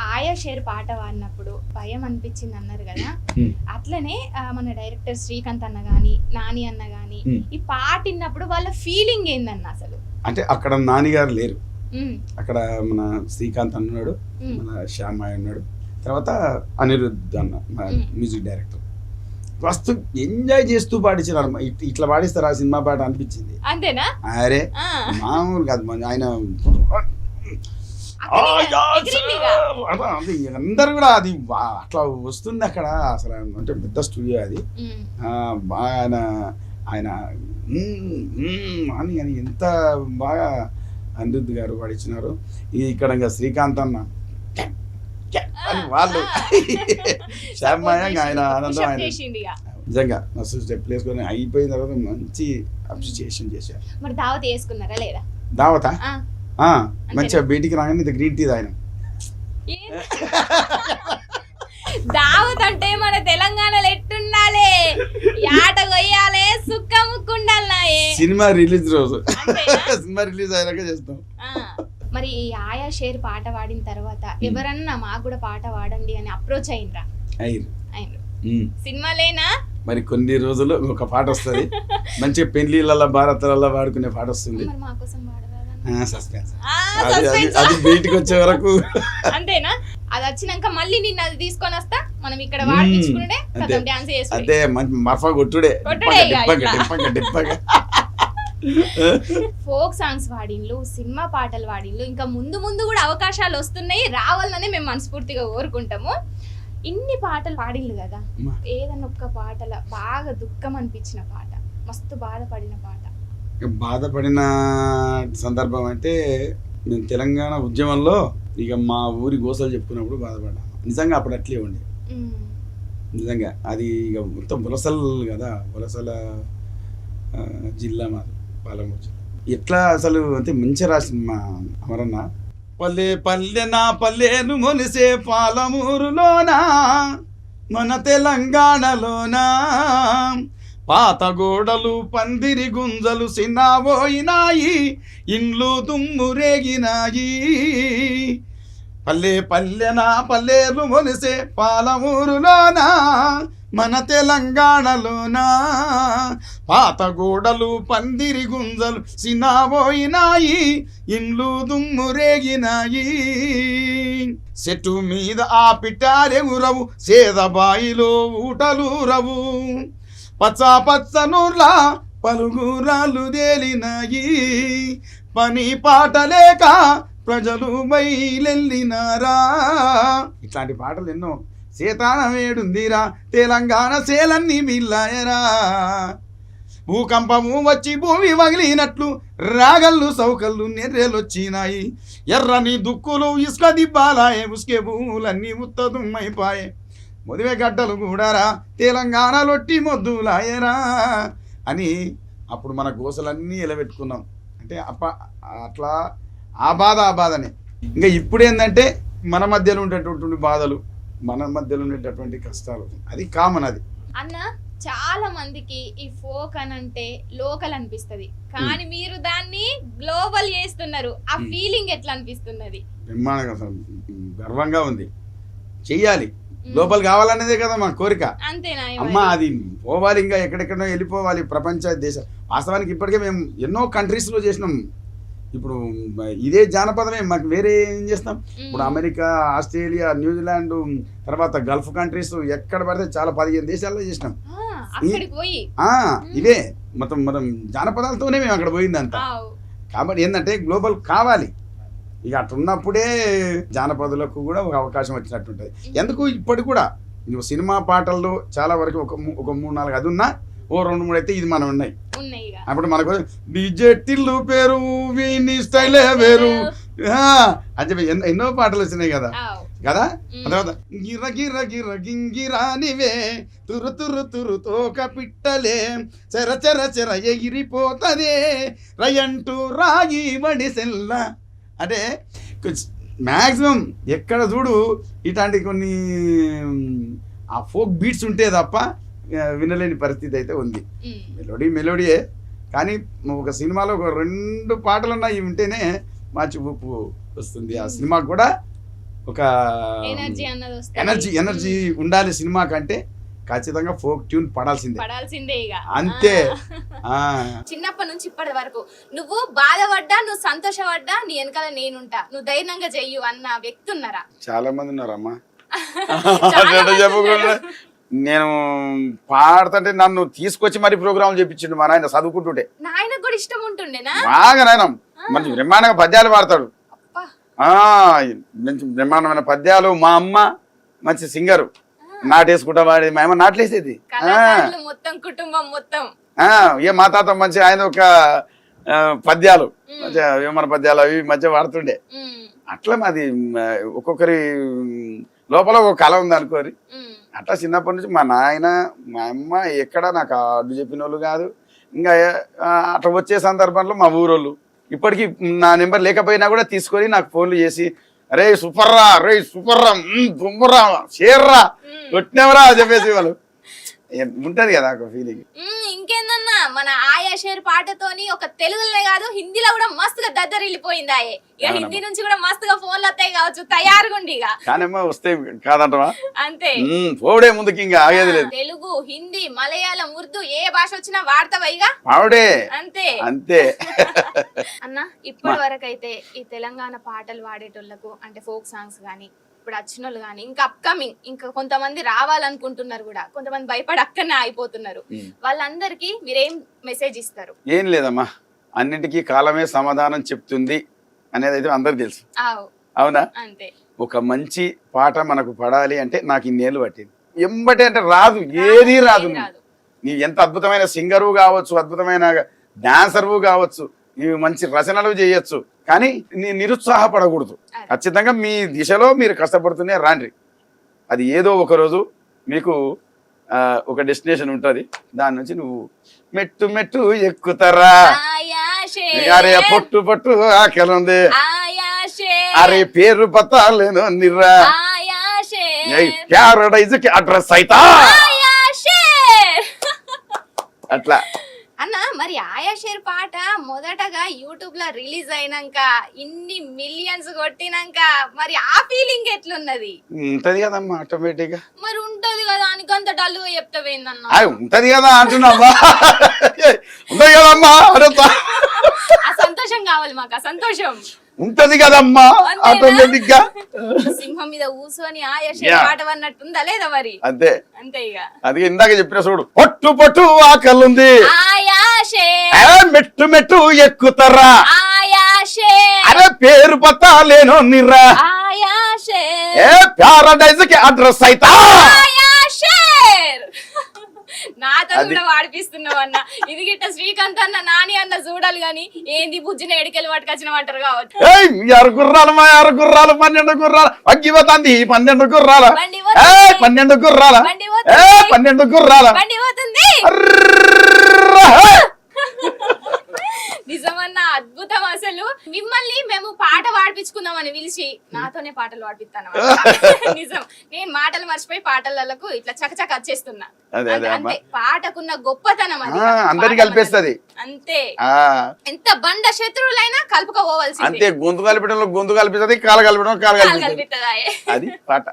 ఆయా షేర్ పాట పాడినప్పుడు భయం అనిపించింది అన్నారు కదా, అట్లనే మన డైరెక్టర్ శ్రీకాంత్ అన్న గాని నాని అన్న గాని ఈ పాట విన్నప్పుడు వాళ్ళ ఫీలింగ్ ఏందన్న అసలు? అంటే అక్కడ నాని గారు లేరు, అక్కడ మన శ్రీకాంత్ అన్నాడు, మన శ్యామయ్య అన్నాడు, తర్వాత అనిరుద్ధ్ అన్న మ్యూజిక్ డైరెక్టర్. ఫస్ట్ ఎంజాయ్ చేస్తూ పాడించినారు. ఇట్లా పాడిస్తారు ఆ సినిమా పాట అనిపించింది. అంతేనా? అరే మామూలు కాదు, ఆయన అందరు కూడా అది అట్లా వస్తుంది అక్కడ. అసలు అంటే పెద్ద స్టూడియో అది. బాగా ఆయన అని ఎంత బాగా అనిరుద్ధ్ గారు పాడించినారు. ఇక్కడ ఇంకా శ్రీకాంత్ అన్న అని వాళ్ళు శ్యామయ్య ఆయన ఆనందం. ఆయన నిజంగా మస్తు స్టెప్ వేసుకొని అయిపోయిన తర్వాత మంచి అప్రిషియేషన్ చేశారు. మరి దావత్ వేసుకున్నారా లేదా? దావతా మంచిగా బయటికి రాగానే ఇది గ్రీన్ టీ తాగినాం. దావత్ అంటే మన తెలంగాణలో ఎట్టుండాలి, యాట కొయ్యాలి, సుక్క ముక్కుండాలి. సినిమా రిలీజ్ రోజు, సినిమా రిలీజ్ అయ్యాక చేస్తాం. మరి ఈ ఆయా షేర్ పాట పాడిన తర్వాత ఎవరన్నా మాకు కూడా పాట పాడండి అని అప్రోచ్ అయినరా? అయినరు. సినిమాలేనా? మరి కొన్ని రోజులు ఒక పాట వస్తుంది, మంచిగా పెళ్లిళ్ళ భారతాలలో వాడుకునే పాట వస్తుంది. అది బయటికి వచ్చే వరకు అంతేనా? అది వచ్చినాక మళ్ళీ నిన్ను అది తీసుకొని వస్తా, మనం ఇక్కడ వాడించుకుంటే డాన్స్ చేస్తాం. అదే మర్ఫా కొట్టుడే. ఫోక్ సాంగ్స్ వాడిన్లు, సినిమా పాటలు వాడిన్లు, ఇంకా ముందు ముందు కూడా అవకాశాలు వస్తున్నాయి, రావాలని మేము మనస్ఫూర్తిగా కోరుకుంటాము. ఇన్ని పాటలు పాడిన్లు కదా, ఏదన్నా ఒక్క పాటల బాగా దుఃఖం అనిపించిన పాట, మస్తు బాధపడిన పాట? బాధపడిన సందర్భం అంటే నేను తెలంగాణ ఉద్యమంలో ఇక మా ఊరి గోసలు చెప్పుకున్నప్పుడు బాధపడ్డాను. నిజంగా అప్పుడు అట్లే ఉండే, నిజంగా అది ఇక మొత్తం వలసలు కదా, వలసల జిల్లా మాది పాలమూరు జిల్లా. ఎట్లా అసలు అంటే మంచిగా రాసింది మా అమరన్న. పల్లె పల్లె నా పల్లెను మొలిసే పాలమూరులోనా, మన తెలంగాణలోనా, పాత గోడలు పందిరి గుంజలు సిన్నాబోయినాయి, ఇండ్లు దుమ్మురేగినాయి. పల్లె పల్లె నా పల్లెలు మొలిసే పాలమూరులోనా, మన తెలంగాణలోనా, పాత గోడలు పందిరి గుంజలు సిన్నాబోయినాయి, ఇండ్లు దుమ్మురేగినాయి. చెట్టు మీద ఆ పిట్టారెగురవు, సేదబాయిలో ఊటలూరవు, పచ్చా పచ్చనూర్లా పలుగురాళ్ళు తేలినాయి, పని పాట లేక ప్రజలు బయలెళ్ళినారా. ఇట్లాంటి పాటలు ఎన్నో. సేతాన వేడుందిరా తెలంగాణ సేలన్నీ మిల్లాయరా, భూకంపము వచ్చి భూమి వగిలినట్లు రాగళ్ళు సౌకళ్ళు నెర్రెలొచ్చినాయి, ఎర్రని దుక్కులు ఇసుక దిబ్బాలాయే, ఉసుకే భూములన్నీ ఉత్తదుమ్మైపాయే, మొదివే గడ్డలు కూడారా తెలంగాణలొట్టి మొద్దులాయరా అని అప్పుడు మన గోసలన్నీ ఎలబెట్టుకున్నాం. అంటే అట్లా ఆ బాధనే. ఇంకా ఇప్పుడు ఏంటంటే మన మధ్యలో ఉండేటటువంటి బాధలు, మన మధ్యలో ఉండేటటువంటి కష్టాలు, అది కామన్. అది అన్న చాలా మందికి ఈ ఫోక్ అని అంటే లోకల్ అనిపిస్తుంది, కానీ మీరు దాన్ని గ్లోబల్ చేస్తున్నారు. ఆ ఫీలింగ్ ఎట్లా అనిపిస్తున్నది? బ్రహ్మాండంగా, గర్వంగా ఉంది. చెయ్యాలి, గ్లోబల్ కావాలనేదే కదా మా కోరిక. అంతేనా అమ్మా? అది పోవాలి, ఇంకా ఎక్కడెక్కడో వెళ్ళిపోవాలి ప్రపంచ దేశం. వాస్తవానికి ఇప్పటికే మేము ఎన్నో కంట్రీస్లో చేసినాం. ఇప్పుడు ఇదే జానపదమే, మాకు వేరే ఏం చేస్తాం? ఇప్పుడు అమెరికా, ఆస్ట్రేలియా, న్యూజిలాండ్, తర్వాత గల్ఫ్ కంట్రీస్, ఎక్కడ పడితే చాలా 15 దేశాల్లో చేసినాం. ఇవే మొత్తం జానపదాలతోనే మేము అక్కడ పోయిందంతా. కాబట్టి ఏంటంటే గ్లోబల్ కావాలి. ఇక అట్టున్నప్పుడే జానపదులకు కూడా ఒక అవకాశం వచ్చినట్టుంటుంది. ఎందుకు ఇప్పటికి కూడా నువ్వు సినిమా పాటల్లో చాలా వరకు ఒక 3-4 అది ఉన్నా, ఓ 2-3 అయితే ఇది మనం ఉన్నాయి. అప్పుడు మనకు డీజే టిల్లు పేరు, వీని స్టైలే వేరు అని చెప్పి ఎన్నో పాటలు వచ్చినాయి కదా. తర్వాత గిర్ర గిర్ర గిర్ర గింగిరానివే, తురు తురు తురు తోక పిట్టలే, చెర చెర చెర ఎగిరిపోతదే, రయంటూ రాగి వడిసెల్ల. అంటే మ్యాక్సిమం ఎక్కడ చూడు ఇట్లాంటి కొన్ని ఆ ఫోక్ బీట్స్ ఉంటే తప్ప వినలేని పరిస్థితి అయితే ఉంది. మెలోడీయే, కానీ ఒక సినిమాలో ఒక 2 పాటలన్నా ఇవి ఉంటేనే మంచి ఊపు వస్తుంది. ఆ సినిమాకు కూడా ఒక ఎనర్జీ అన్నది వస్తుంది. ఎనర్జీ ఉండాలి సినిమా కంటే ఖచ్చితంగా ఫోక్ ట్యూన్ పడాల్సిందే ఇక అంతే. చిన్నప్పటి నుంచి ఇప్పటి వరకు నువ్వు బాధపడ్డా, నువ్వు సంతోషపడ్డా, నీ వెనకాల నేనుంటా, నువ్వు ధైర్యంగా చెయ్యు అన్న వ్యక్తి ఉన్నారా? చాలా మంది ఉన్నారమ్మా. చెప్పకుండా నేను పాడుతుంటే నన్ను తీసుకొచ్చి మరి ప్రోగ్రాంలు చెప్పించిండు మా నాయన చదువుకుంటుంటే. నాయనకు కూడా ఇష్టం ఉంటుండేనా? బాగా నాయన మంచి బ్రహ్మాండంగా పద్యాలు పాడతాడు. మంచి బ్రహ్మాండమైన పద్యాలు. మా అమ్మ మంచి సింగరు, నాటేసుకుంటా వాడి మా అమ్మ నాట్లేసేది. మొత్తం కుటుంబం మొత్తం. మా తాత మంచి ఆయన ఒక పద్యాలు విమన పద్యాలు అవి మధ్య వాడుతుండే. అట్లా మాది ఒక్కొక్కరి లోపల ఒక కళ ఉంది అనుకోరి. అట్లా చిన్నప్పటి నుంచి మా నాయన మా అమ్మ ఎక్కడ నాకు అడ్డు చెప్పిన వాళ్ళు కాదు. ఇంకా అట్లా వచ్చే సందర్భంలో మా ఊరోళ్ళు ఇప్పటికీ నా నెంబర్ లేకపోయినా కూడా తీసుకొని నాకు ఫోన్లు చేసి, అరే సూపర్రా, రే సూపర్రా, దుమ్మరా, షేర్రా, కొట్టినవరా చెప్పేసి వాళ్ళు ఉంటది కదా ఒక ఫీలింగ్. ఇంకేందన్నా మన ఆయా షేర్ పాటతోని ఒక తెలుగులోనే కాదు హిందీలో కూడా మస్తుగా దద్దరిల్లిపోయింది. ఆయే ఇక హిందీ నుంచి కూడా మస్తుగా ఫోన్లు వస్తాయి కావచ్చు, తయారుగుండి ఇక. కానమ్మా వస్తే కాదంటవా? అంతే, పోవడే ముందుకి ఇంకా ఆగేది లేదు. తెలుగు, హిందీ, మలయాళం, ఉర్దూ ఏ భాష వచ్చినా వాడతావా ఇక? ఆవిడే అంతే అంతే. అన్న ఇప్పటి వరకు అయితే ఈ తెలంగాణ పాటలు పాడేటోళ్లకు అంటే ఫోక్ సాంగ్స్ గానీ ఇప్పుడు వచ్చిన వాళ్ళు కానీ ఇంకా అప్కమింగ్ ఇంకా కొంతమంది రావాలనుకుంటున్నారు కూడా, కొంతమంది భయపడి అక్కడనే ఆగిపోతున్నారు. వాళ్ళందరికీ మీరేం మెసేజ్ ఇస్తారు? ఏం లేదమ్మా, అన్నింటికీ కాలమే సమాధానం చెప్తుంది అనేది అయితే అందరికి తెలుసు. అవునా? అంతే. ఒక మంచి పాట మనకు పడాలి అంటే నాకు ఇన్నేళ్ళు పట్టింది. ఎంబటే అంటే రాదు, ఏది రాదు. నీ ఎంత అద్భుతమైన సింగరు కావచ్చు, అద్భుతమైన డాన్సర్వు కావచ్చు, నీవు మంచి రచనలు చేయొచ్చు, కానీ నీ నిరుత్సాహపడకూడదు. ఖచ్చితంగా మీ దిశలో మీరు కష్టపడుతూనే రాండ్రి. అది ఏదో ఒకరోజు మీకు ఒక డెస్టినేషన్ ఉంటుంది, దాని నుంచి నువ్వు మెట్టు మెట్టు ఎక్కుతారా. అరే పొట్టు పొట్టు ఆకలింది, అరే పేరు పత్తాలేను నిర్రా, ప్యారడైజ్ కి అడ్రస్ అయితా. అట్లా అన్న మరి ఆయా షేర్ పాట మొదటగా యూట్యూబ్ లో రిలీజ్ అయినాక ఇన్ని మిలియన్స్ కొట్టినాక మరి ఆ ఫీలింగ్ ఎట్లున్నది? ఉంటది కదమ్మా ఆటోమేటిక్ గా. మరి ఉంటది కదా, అనికంత డల్ గా చెప్తావేందన్నా? ఉంటది కదా అంటున్నామ్మా, ఉంటది కదమ్మా. ఆ సంతోషం కావాలి మాకు, ఆ సంతోషం ఉంటది కదమ్మా ఆటోమేటిక్ గా. సింహం మీద కూర్చొని ఆయా షేర్ పాట అన్నట్టుందా లేదా మరి? అంతే అంతే ఇక. అది ఇందాక చెప్పిన చూడు, పొట్టు పొట్టు ఆకలుంది, మెట్టు మెట్టు ఎక్కుతారా, అరే పేరు పత్తా లేను నిర్రా, ప్యారడైజ్ కి అడ్రస్ అయితా. నాతో కూడా వాడిపిస్తున్నావు అన్న. ఇది గిట్ట శ్రీకాంత్ అన్న, నాని అన్న చూడాలి గాని ఏంది బుజ్జిన ఎడికెళ్ళి పట్టుకొచ్చినమంటారు కావచ్చు. 6 గుర్రాలు మా 6 గుర్రాలు 12 గుర్రాలు అగ్గిపోతుంది. 12 గుర్రాల 12 గుర్రాల 12 గుర్రాల బండి పోతుంది. నిజమన్నా అద్భుతం. అసలు మిమ్మల్ని మేము పాట పాడిపించుకుందామని పిలిచి నాతోనే పాటలు పాడిపిస్తాను. నిజం, నేను మాటలు మర్చిపోయి పాటలకు ఇట్లా చకచక వచ్చేస్తున్నా. అంతే, పాటకున్న గొప్పతనం అది అందరికి కలిపేస్తుంది. అంతే, ఎంత బండ శత్రువులైనా కలుపుకోవాల్సింది. అంతే, గొంతు కలిపడంలో గొంతు కలిపిస్తుంది, కాలు కలపడం కాలు కలిపిస్తుంది. అది పాట.